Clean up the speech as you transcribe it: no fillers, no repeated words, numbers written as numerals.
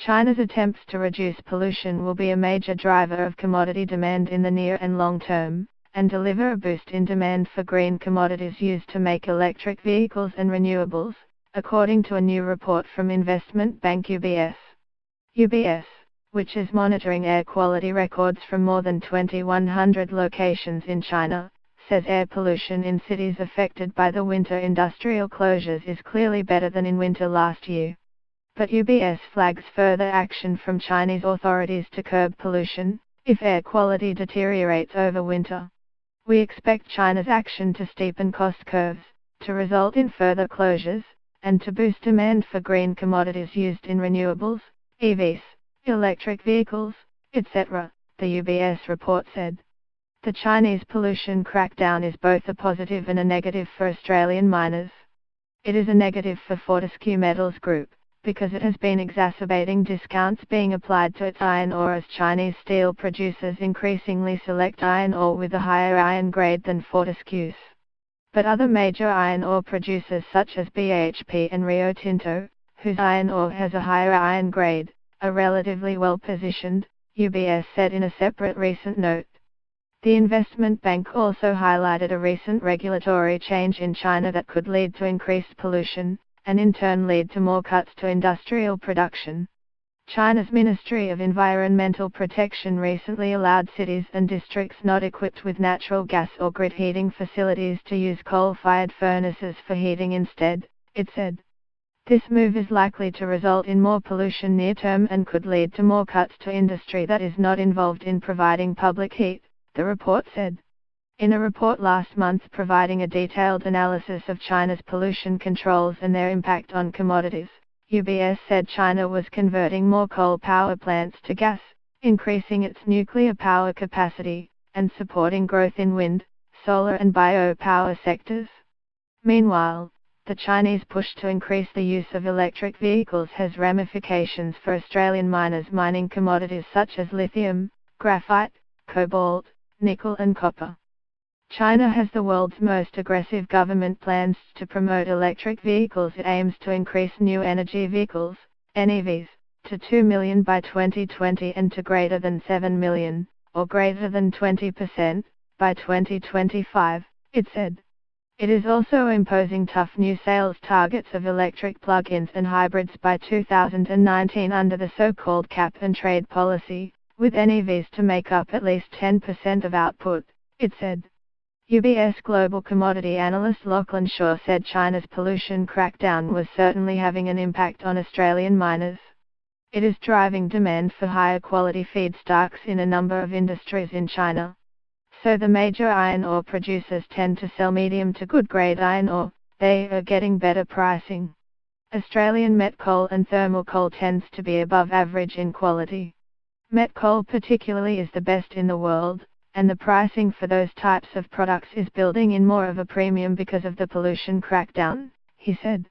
China's attempts to reduce pollution will be a major driver of commodity demand in the near and long term, and deliver a boost in demand for green commodities used to make electric vehicles and renewables, according to a new report from investment bank UBS. UBS, which is monitoring air quality records from more than 2,100 locations in China, says air pollution in cities affected by the winter industrial closures is clearly better than in winter last year. But UBS flags further action from Chinese authorities to curb pollution, if air quality deteriorates over winter. We expect China's action to steepen cost curves, to result in further closures, and to boost demand for green commodities used in renewables, EVs, electric vehicles, etc., the UBS report said. The Chinese pollution crackdown is both a positive and a negative for Australian miners. It is a negative for Fortescue Metals Group, because it has been exacerbating discounts being applied to its iron ore as Chinese steel producers increasingly select iron ore with a higher iron grade than Fortescue's. But other major iron ore producers such as BHP and Rio Tinto, whose iron ore has a higher iron grade, are relatively well positioned, UBS said in a separate recent note. The investment bank also highlighted a recent regulatory change in China that could lead to increased pollution, and in turn lead to more cuts to industrial production. China's Ministry of Environmental Protection recently allowed cities and districts not equipped with natural gas or grid heating facilities to use coal-fired furnaces for heating instead, it said. This move is likely to result in more pollution near-term and could lead to more cuts to industry that is not involved in providing public heat, the report said. In a report last month providing a detailed analysis of China's pollution controls and their impact on commodities, UBS said China was converting more coal power plants to gas, increasing its nuclear power capacity, and supporting growth in wind, solar and biopower sectors. Meanwhile, the Chinese push to increase the use of electric vehicles has ramifications for Australian miners mining commodities such as lithium, graphite, cobalt, nickel and copper. China has the world's most aggressive government plans to promote electric vehicles. It aims to increase new energy vehicles, NEVs, to 2 million by 2020 and to greater than 7 million, or greater than 20%, by 2025, it said. It is also imposing tough new sales targets of electric plug-ins and hybrids by 2019 under the so-called cap-and-trade policy, with NEVs to make up at least 10% of output, it said. UBS global commodity analyst Lachlan Shaw said China's pollution crackdown was certainly having an impact on Australian miners. It is driving demand for higher quality feedstocks in a number of industries in China. So the major iron ore producers tend to sell medium to good grade iron ore, they are getting better pricing. Australian met coal and thermal coal tends to be above average in quality. Met coal particularly is the best in the world, and the pricing for those types of products is building in more of a premium because of the pollution crackdown, he said.